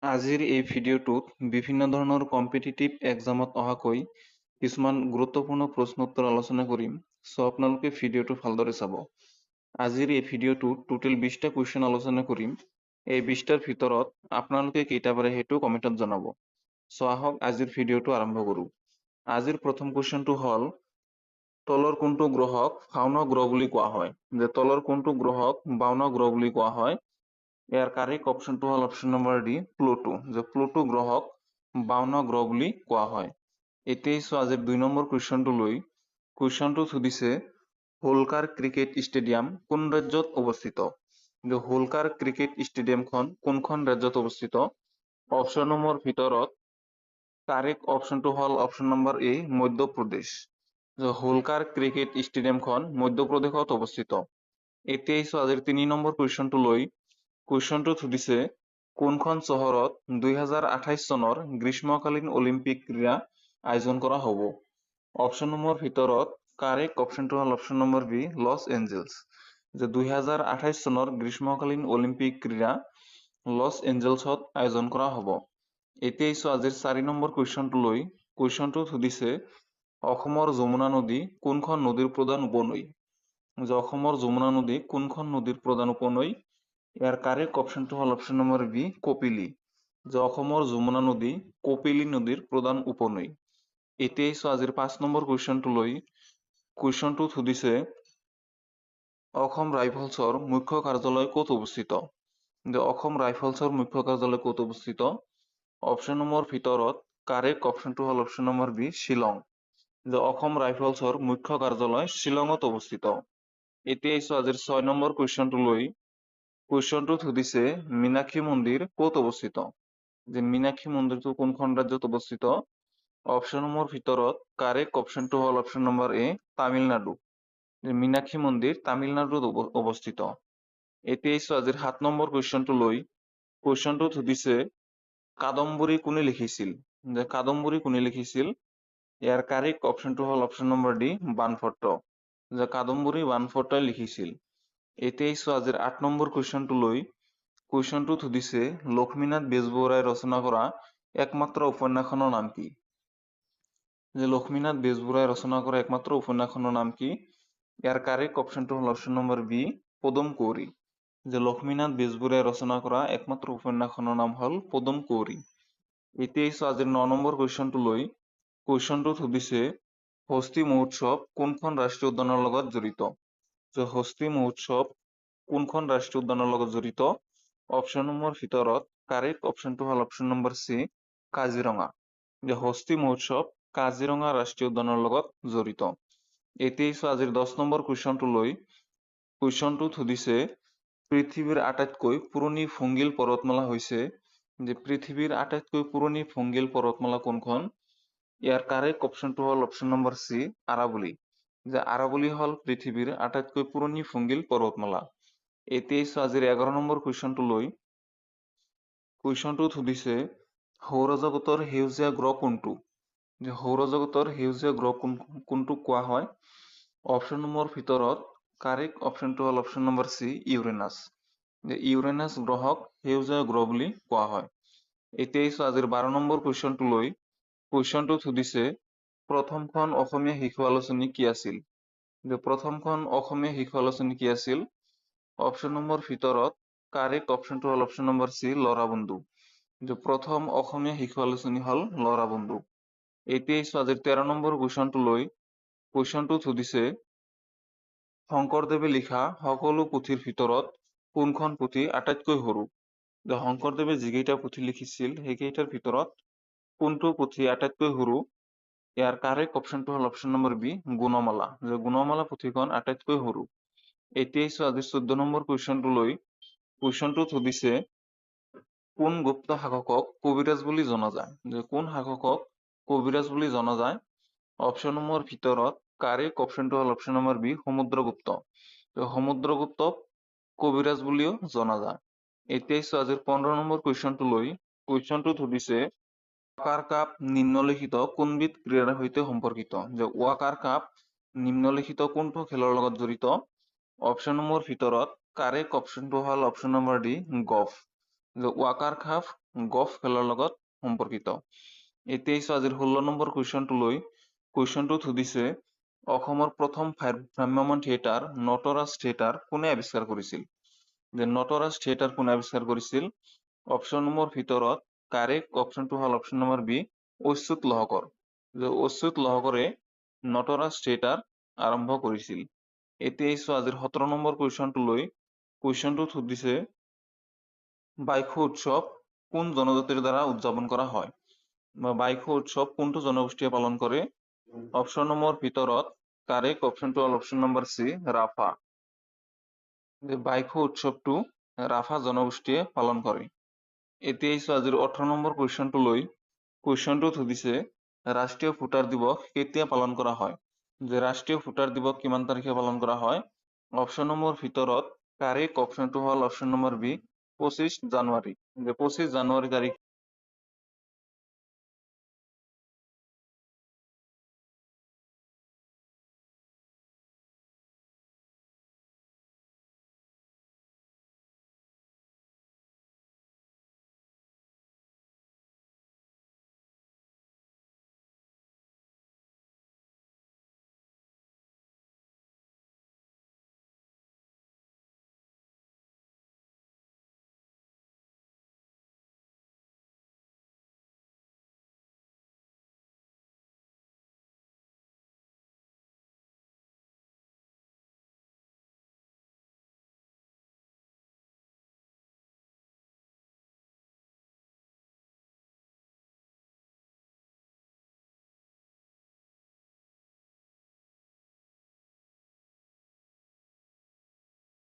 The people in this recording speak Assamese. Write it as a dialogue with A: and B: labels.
A: আজিৰ এই ভিডিঅ'টোত বিভিন্ন ধৰণৰ কম্পিটিটিভ এক্সামত অহাকৈ কিছুমান গুৰুত্বপূৰ্ণ প্ৰশ্ন উত্তৰ আলোচনা কৰিম। চ' আপোনালোকে ভিডিঅ'টো ভালদৰে চাব। আজিৰ এই ভিডিঅ'টোত টোটেল 20টা কুৱেশ্যন আলোচনা কৰিম। এই 20টাৰ ভিতৰত আপোনালোকে কেইটা পাৰে সেইটো কমেণ্টত জনাব। চ' আহক আজিৰ ভিডিঅ'টো আৰম্ভ কৰোঁ। আজিৰ প্ৰথম কুৱেশ্যনটো হ'ল তলৰ কোনটো গ্ৰহক ভাওনা গ্ৰহ বুলি কোৱা হয়? তলৰ কোনটো গ্ৰহক ভাওনা গ্ৰহ বুলি কোৱা হয়? ইয়াৰ কাৰেক্ট অপশ্যনটো হ'ল option number D, Pluto. Pluto গ্ৰহক ভাওনা গ্ৰহ বুলি কোৱা হয়। এতিয়াই চোৱা আজিৰ 2 নম্বৰ কুৱেশ্যনটো লৈ। কুৱেশ্যনটো সুধিছে হোলকাৰ ক্ৰিকেট ষ্টেডিয়াম কোন ৰাজ্যত অৱস্থিত? হোলকাৰ ক্ৰিকেট ষ্টেডিয়ামখন কোনখন ৰাজ্যত অৱস্থিত? অপশ্যনসমূহৰ ভিতৰত কাৰেক্ট অপশ্যনটো হ'ল অপশ্যন নম্বৰ এ, মধ্যপ্ৰদেশ। হোলকাৰ ক্ৰিকেট ষ্টেডিয়ামখন মধ্যপ্ৰদেশত অৱস্থিত। এতিয়াই চোৱা আজিৰ 3 নম্বৰ কুৱেশ্যনটো লৈ। কুৱেশ্যনটো সুধিছে কোনখন চহৰত 2028 চনৰ গ্ৰীষ্মকালীন অলিম্পিক ক্ৰীড়া আয়োজন কৰা হ'ব? অপশ্যনসমূহৰ ভিতৰত কাৰেক্ট অপশ্যনটো হ'ল option number B, Los Angeles. 2028 চনৰ গ্ৰীষ্মকালীন অলিম্পিক ক্ৰীড়া লছ এঞ্জেলছত আয়োজন কৰা হ'ব। এতিয়াই চোৱা আজিৰ 4 নম্বৰ কুৱেশ্যনটো লৈ। কুৱেশ্যনটো সুধিছে অসমৰ যমুনা নদী কোনখন নদীৰ প্ৰধান উপনৈ? অসমৰ যমুনা নদী কোনখন নদীৰ প্ৰধান উপনৈ? ইয়াৰ কাৰেক্ট অপশ্যনটো হ'ল অপশ্যন নম্বৰ বি, কপিলী। অসমৰ যমুনা নদী কপিলী নদীৰ প্ৰধান উপনৈ। এতিয়াই চোৱা আজিৰ 5 নম্বৰ কুৱেশ্যনটো লৈ। কুৱেশ্যনটোত সুধিছে অসম ৰাইফলছৰ মুখ্য কাৰ্যালয় ক'ত অৱস্থিত? অসম ৰাইফলছৰ মুখ্য কাৰ্যালয় ক'ত অৱস্থিত? অপশ্যনসমূহৰ ভিতৰত কাৰেক্ট অপশ্যনটো হ'ল option number B, Shillong. Assam ৰাইফলছৰ মুখ্য কাৰ্যালয় শ্বিলঙত অৱস্থিত। এতিয়াই চোৱা আজিৰ 6 নম্বৰ কুৱেশ্যনটো লৈ। কুৱেশ্যনটোত সুধিছে মীনাক্ষী মন্দিৰ ক'ত অৱস্থিত? মীনাক্ষী মন্দিৰটো কোনখন ৰাজ্যত অৱস্থিত? অপশ্যনসমূহৰ ভিতৰত কাৰেক্ট অপশ্যনটো হ'ল অপশ্যন নম্বৰ এ, তামিলনাডু। মীনাক্ষী মন্দিৰ তামিলনাডুত অৱস্থিত। এতিয়াই চোৱা আজিৰ 7 নম্বৰ কুৱেশ্যনটো লৈ। কুৱেশ্যনটোত সুধিছে কাদম্বৰী কোনে লিখিছিল? কাদম্বৰী কোনে লিখিছিল? ইয়াৰ কাৰেক্ট অপশ্যনটো হ'ল option number D, Banabhatta. Kadambari বাণভট্টই লিখিছিল। এতিয়াই চোৱা আজিৰ 8 নম্বৰ কুৱেশ্যনটো লৈ। কুৱেশ্যনটোত সুধিছে লক্ষ্মীনাথ বেজবৰুৱাই ৰচনা কৰা একমাত্ৰ উপন্যাসখনৰ নাম কি? লক্ষ্মীনাথ বেজবৰুৱাই ৰচনা কৰা একমাত্ৰ উপন্যাসখনৰ নাম কি? ইয়াৰ কাৰেক্ট অপশ্যনটো হ'ল অপশ্যন নম্বৰ বি, পদুম কুঁৱৰী। লক্ষ্মীনাথ বেজবৰুৱাই ৰচনা কৰা একমাত্ৰ উপন্যাসখনৰ নাম হ'ল পদুম কুঁৱৰী। এতিয়াই চোৱা আজিৰ 9 নম্বৰ কুৱেশ্যনটো লৈ। কুৱেশ্যনটোত সুধিছে হস্তি মহোৎসৱ কোনখন ৰাষ্ট্ৰীয় উদ্যানৰ লগত জড়িত? হস্তি মহোৎসৱ কোনখন ৰাষ্ট্ৰীয় উদ্যানৰ লগত জড়িত? অপশ্যনসমূহৰ ভিতৰত কাৰেক্ট অপশ্যনটো হ'ল অপশ্যন নম্বৰ চি, কাজিৰঙা। হস্তি মহোৎসৱ কাজিৰঙা ৰাষ্ট্ৰীয় উদ্যানৰ লগত জড়িত। এতিয়াই চোৱা আজিৰ 10 নম্বৰ কুৱেশ্যনটো লৈ। কুৱেশ্যনটোত সুধিছে পৃথিৱীৰ আটাইতকৈ পুৰণি ফুংগিল পৰ্বতমালা হৈছে পৃথিৱীৰ আটাইতকৈ পুৰণি ফুংগিল পৰ্বতমালা কোনখন? ইয়াৰ কাৰেক্ট অপশ্যনটো হ'ল option number C, Aravalli. Aravalli হ'ল পৃথিৱীৰ আটাইতকৈ পুৰণি ফুংগিল পৰ্বতমালা। এতিয়াই চোৱা আজিৰ 11 নম্বৰ কুৱেশ্যনটো লৈ। কুৱেশ্যনটোত সুধিছে সৌৰজগতৰ সেউজীয়া গ্ৰহ কোনটো? সৌৰজগতৰ সেউজীয়া গ্ৰহ কোনটোক কোৱা হয়? অপশ্যনসমূহৰ ভিতৰত কাৰেক্ট অপশ্যনটো হ'ল option number C, Uranus. Uranus গ্ৰহক সেউজীয়া গ্ৰহ বুলি কোৱা হয়। এতিয়াই চোৱা আজিৰ 12 নম্বৰ কুৱেশ্যনটো লৈ। কুৱেশ্যনটোত সুধিছে প্ৰথমখন অসমীয়া শিশু আলোচনী কি আছিল? প্ৰথমখন অসমীয়া শিশু আলোচনী কি আছিল? অপশ্যনসমূহৰ ভিতৰত কাৰেক্ট অপশ্যনটো হ'ল অপশ্যন নম্বৰ চি, ল'ৰা বন্ধু। প্ৰথম অসমীয়া শিশু আলোচনী হ'ল ল'ৰা বন্ধু। এতিয়াই চোৱা আজিৰ 13 নম্বৰ কুৱেশ্যনটো লৈ। কুৱেশ্যনটোত সুধিছে শংকৰদেৱে লিখা সকলো পুথিৰ ভিতৰত কোনখন পুথি আটাইতকৈ সৰু? শংকৰদেৱে যিকেইটা পুথি লিখিছিল সেইকেইটাৰ ভিতৰত কোনটো পুথি আটাইতকৈ সৰু? ইয়াৰ কাৰেক্ট অপশ্যনটো হ'ল option number B, Gunamala. Gunamala পুথিখন আটাইতকৈ সৰু। এতিয়াই চোৱা আজিৰ 14 নম্বৰ কুৱেশ্যনটো লৈ। কুৱেশ্যনটোত সুধিছে কোন গুপ্ত শাসকক কবিৰাজ বুলি জনা যায়? কোন শাসকক কবিৰাজ বুলি জনা যায়? অপশ্যনসমূহৰ ভিতৰত কাৰেক্ট অপশ্যনটো হ'ল অপশ্যন নম্বৰ বি, সমুদ্ৰগুপ্ত। সমুদ্ৰগুপ্তক কবিৰাজ বুলিও জনা যায়। এতিয়াই চোৱা আজিৰ 15 নম্বৰ কুৱেশ্যনটো লৈ। কুৱেশ্যনটোত সুধিছে ৱাকাৰ কাপ নিম্নলিখিত কোনবিধ ক্ৰীড়াৰ সৈতে সম্পৰ্কিত? ৱাকাৰ কাপ নিম্নলিখিত কোনটো খেলৰ লগত জড়িত? অপশ্যনসমূহৰ ভিতৰত কাৰেক্ট অপশ্যনটো হ'ল option number D, golf. Walker cup gov খেলৰ লগত সম্পৰ্কিত। এতিয়া আহিছো আজিৰ 16 নম্বৰ কুৱেশ্যনটো লৈ। কুৱেশ্যনটোত সুধিছে অসমৰ প্ৰথম ভ্ৰাম্যমাণ থিয়েটাৰ নটৰাজ থিয়েটাৰ কোনে আৱিষ্কাৰ কৰিছিল? যে নটৰাজ থিয়েটাৰ কোনে আৱিষ্কাৰ কৰিছিল? অপশ্যনসমূহৰ ভিতৰত কাৰেক্ট অপশ্যনটো হ'ল option number B, Achyut Lahkar. যে অচ্যুত লহকৰে নটৰাজ থিয়েটাৰ আৰম্ভ কৰিছিল। এতিয়া আহিছো আজিৰ 17 নম্বৰ কুৱেশ্যনটো লৈ। কুৱেশ্যনটোত সুধিছে বাইখো উৎসৱ কোন জনজাতিৰ দ্বাৰা উদযাপন কৰা হয়? বা বাইখো উৎসৱ কোনটো জনগোষ্ঠীয়ে পালন কৰে? অপশ্যনসমূহৰ ভিতৰত কাৰেক্ট অপশ্যনটো হ'ল অপশ্যন নম্বৰ চি, ৰাভা। যে বাইখো উৎসৱটো ৰাভা জনগোষ্ঠীয়ে পালন কৰে। এতিয়া আহিছো আজিৰ 18 নম্বৰ কুৱেশ্যনটো লৈ। কুৱেশ্যনটোত সুধিছে ৰাষ্ট্ৰীয় ভোটাৰ দিৱস কেতিয়া পালন কৰা হয়? যে ৰাষ্ট্ৰীয় ভোটাৰ দিৱস কিমান তাৰিখে পালন কৰা হয়? অপশ্যনসমূহৰ ভিতৰত কাৰেক্ট অপশ্যনটো হ'ল অপশ্যন নম্বৰ বি, 25 জানুৱাৰী। যে 25 জানুৱাৰী তাৰিখে